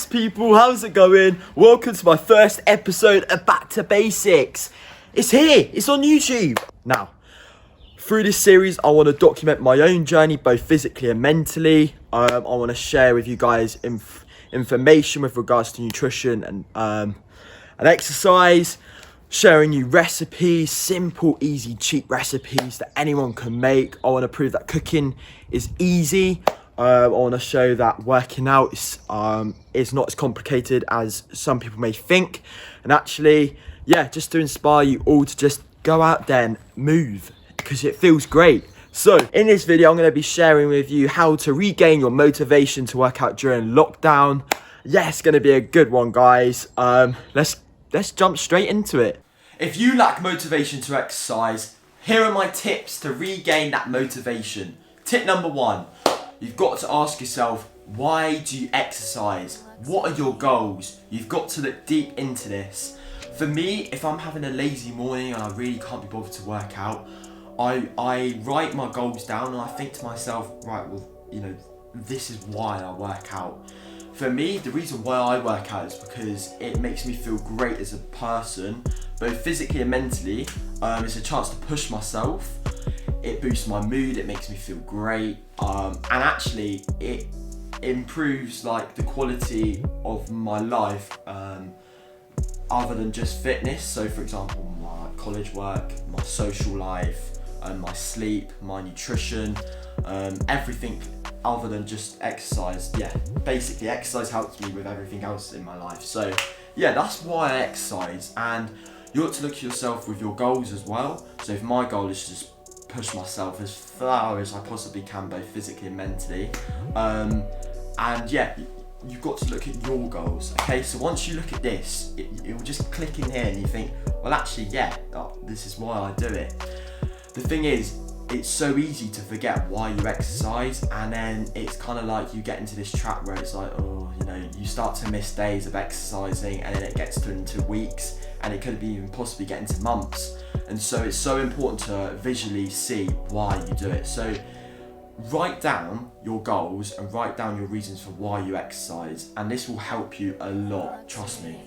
people, how's it going? Welcome to my first episode of Back to Basics. It's here, it's on YouTube. Now, through this series, I want to document my own journey, both physically and mentally. I want to share with you guys information with regards to nutrition and exercise, sharing you recipes, simple, easy, cheap recipes that anyone can make. I want to prove that cooking is easy. I want to show that working out is not as complicated as some people may think. And actually, yeah, just to inspire you all to just go out there and move, because it feels great. So in this video, I'm going to be sharing with you how to regain your motivation to work out during lockdown. Yeah, it's going to be a good one, guys. Let's jump straight into it. If you lack motivation to exercise, here are my tips to regain that motivation. Tip number 1. You've got to ask yourself, why do you exercise? What are your goals? You've got to look deep into this. For me, if I'm having a lazy morning and I really can't be bothered to work out, I write my goals down and I think to myself, right, well, you know, this is why I work out. For me, the reason why I work out is because it makes me feel great as a person, both physically and mentally. It's a chance to push myself. It boosts my mood, it makes me feel great, and actually it improves like the quality of my life other than just fitness. So for example, my college work, my social life, my sleep, my nutrition, everything other than just exercise. Yeah, basically exercise helps me with everything else in my life. So yeah, that's why I exercise. And you ought to look at yourself with your goals as well. So if my goal is to just push myself as far as I possibly can, both physically and mentally, and yeah, you've got to look at your goals. Okay, so once you look at this, it will just click in here and you think, well actually, yeah, this is why I do it. The thing is, it's so easy to forget why you exercise, and then it's kind of like you get into this trap where it's like, oh, you know, you start to miss days of exercising, and then it gets into weeks, and it could be even possibly get into months. And so it's so important to visually see why you do it. So write down your goals and write down your reasons for why you exercise, and this will help you a lot, trust me.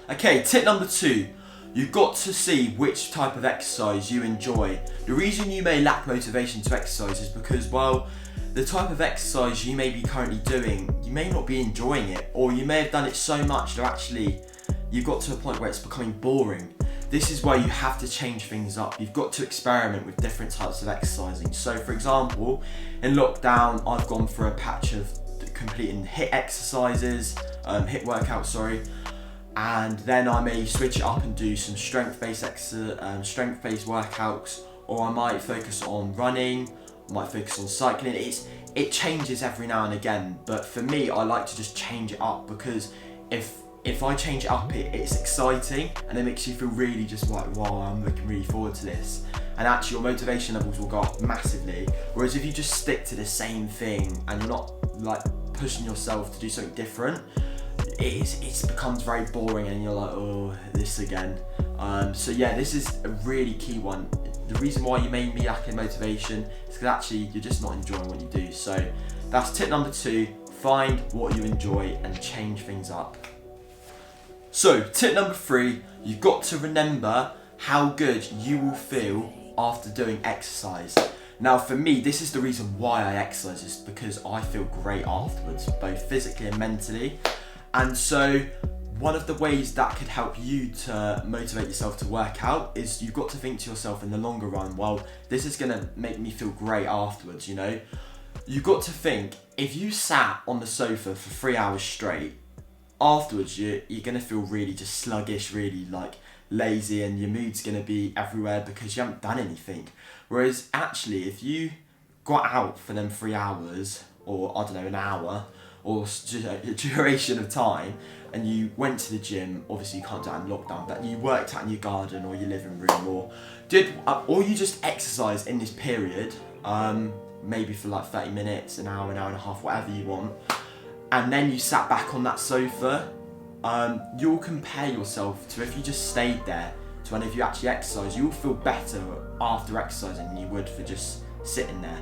Okay, tip number 2. You've got to see which type of exercise you enjoy. The reason you may lack motivation to exercise is because, well, the type of exercise you may be currently doing, you may not be enjoying it, or you may have done it so much that actually you've got to a point where it's becoming boring. This is where you have to change things up. You've got to experiment with different types of exercising. So for example, in lockdown, I've gone for a patch of completing HIIT exercises, HIIT workouts, sorry. And then I may switch it up and do some strength-based workouts, or I might focus on running, I might focus on cycling. It changes every now and again, but for me, I like to just change it up, because if I change it up, it's exciting, and it makes you feel really just like, wow, I'm looking really forward to this. And actually your motivation levels will go up massively. Whereas if you just stick to the same thing and you're not like pushing yourself to do something different, it becomes very boring and you're like, oh, this again. So yeah, this is a really key one. The reason why you may be lacking motivation is because actually you're just not enjoying what you do. So that's tip number 2, find what you enjoy and change things up. So tip number 3, you've got to remember how good you will feel after doing exercise. Now for me, this is the reason why I exercise, is because I feel great afterwards, both physically and mentally. And so one of the ways that could help you to motivate yourself to work out is you've got to think to yourself in the longer run, well, this is going to make me feel great afterwards, you know. You've got to think, if you sat on the sofa for 3 hours straight, afterwards you're going to feel really just sluggish, really like lazy, and your mood's going to be everywhere because you haven't done anything. Whereas actually, if you got out for them 3 hours, or I don't know, an hour, or a duration of time, and you went to the gym, obviously you can't do that in lockdown, but you worked out in your garden or your living room, or you just exercised in this period, maybe for like 30 minutes, an hour and a half, whatever you want, and then you sat back on that sofa, you'll compare yourself to if you just stayed there to when if you actually exercise. You'll feel better after exercising than you would for just sitting there.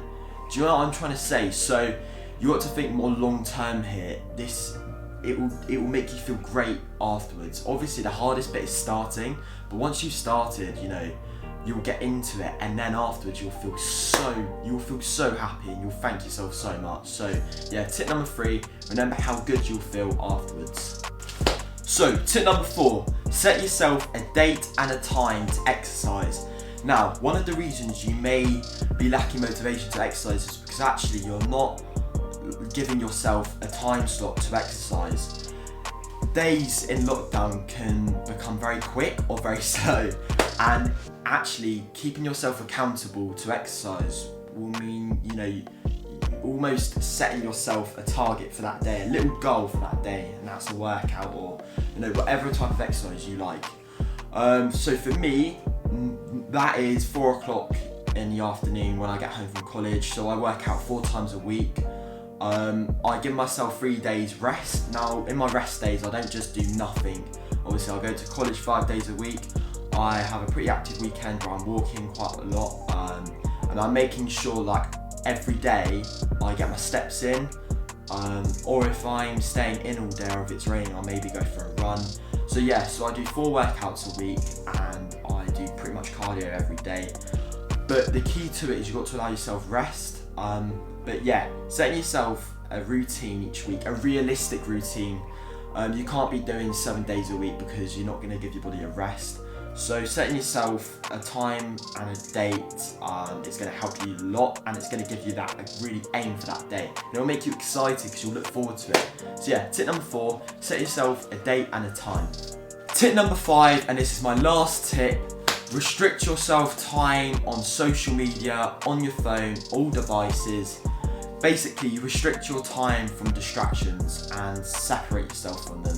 Do you know what I'm trying to say? So you got to think more long term here. It will make you feel great afterwards. Obviously the hardest bit is starting, but once you've started, you know, you'll get into it, and then afterwards you'll feel so happy and you'll thank yourself so much. So yeah, tip number 3, remember how good you'll feel afterwards. So tip number 4, set yourself a date and a time to exercise. Now, one of the reasons you may be lacking motivation to exercise is because actually you're not giving yourself a time slot to exercise. Days in lockdown can become very quick or very slow, and actually keeping yourself accountable to exercise will mean, you know, almost setting yourself a target for that day, a little goal for that day, and that's a workout or, you know, whatever type of exercise you like. So for me, that is 4 o'clock in the afternoon when I get home from college. So I work out 4 times a week. I give myself 3 days rest. Now in my rest days I don't just do nothing. Obviously I go to college 5 days a week. I have a pretty active weekend where I'm walking quite a lot, and I'm making sure like every day I get my steps in, or if I'm staying in all day or if it's raining I'll maybe go for a run. So yeah, so I do 4 workouts a week and I do pretty much cardio every day. But the key to it is you've got to allow yourself rest. But yeah, setting yourself a routine each week, a realistic routine. You can't be doing 7 days a week because you're not going to give your body a rest. So setting yourself a time and a date is going to help you a lot, and it's going to give you that really aim for that day. It'll make you excited because you'll look forward to it. So yeah, tip number 4, set yourself a date and a time. Tip number 5, and this is my last tip, restrict yourself time on social media, on your phone, all devices. Basically, you restrict your time from distractions and separate yourself from them.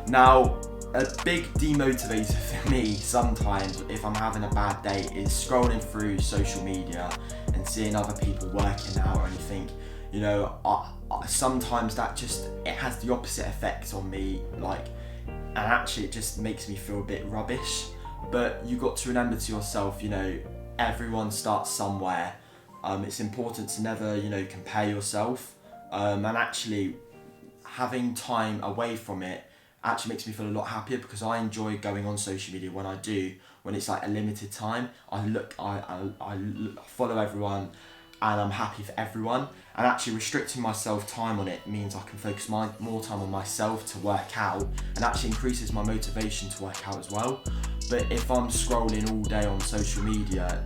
Now, a big demotivator for me sometimes if I'm having a bad day is scrolling through social media and seeing other people working out or anything. You know, sometimes it has the opposite effect on me, like, and actually it just makes me feel a bit rubbish. But you got to remember to yourself, you know, everyone starts somewhere. It's important to never, you know, compare yourself, and actually having time away from it actually makes me feel a lot happier because I enjoy going on social media when it's like a limited time. I follow everyone and I'm happy for everyone, and actually restricting myself time on it means I can focus more time on myself to work out, and actually increases my motivation to work out as well. But if I'm scrolling all day on social media,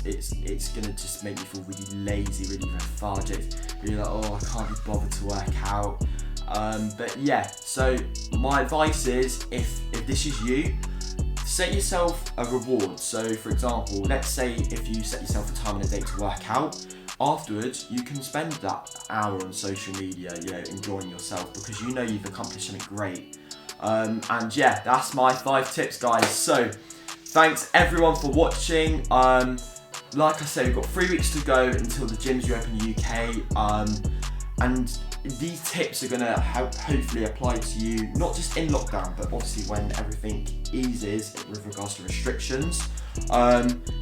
it's gonna just make me feel really lazy, really lethargic, really like, oh, I can't be bothered to work out. But yeah, so my advice is, if this is you, set yourself a reward. So for example, let's say if you set yourself a time and a date to work out, afterwards you can spend that hour on social media, you know, enjoying yourself because you know you've accomplished something great. And yeah, that's my 5 tips, guys. So thanks everyone for watching. Like I said, we've got 3 weeks to go until the gyms reopen in the UK, and these tips are going to hopefully apply to you, not just in lockdown, but obviously when everything eases with regards to restrictions.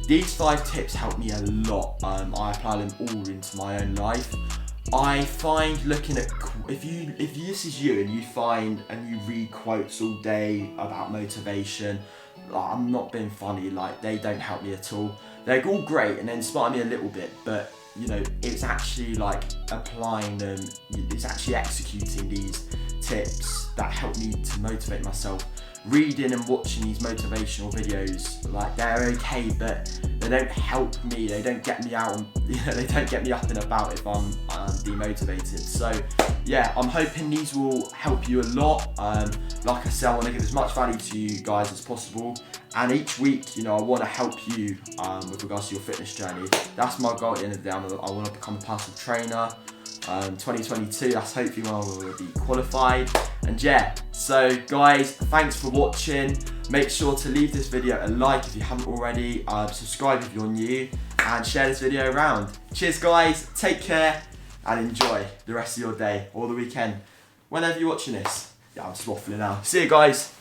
These 5 tips help me a lot. I apply them all into my own life. I find looking at, if this is you and you find and you read quotes all day about motivation, like, I'm not being funny, like, they don't help me at all. They're all great and they inspire me a little bit, but you know, it's actually like applying them, it's actually executing these tips that help me to motivate myself. Reading and watching these motivational videos, like, they're okay, but they don't help me, they don't get me out, you know, they don't get me up and about if I'm demotivated. So yeah, I'm hoping these will help you a lot. Like I said, I want to give as much value to you guys as possible, and each week, you know, I want to help you with regards to your fitness journey. That's my goal at the end of the day. I want to become a personal trainer. 2022, that's hopefully when I will be qualified. And yeah, so guys, thanks for watching. Make sure to leave this video a like if you haven't already, subscribe if you're new, and share this video around. Cheers guys, take care and enjoy the rest of your day or the weekend, whenever you're watching this. Yeah, I'm just waffling now. See you guys.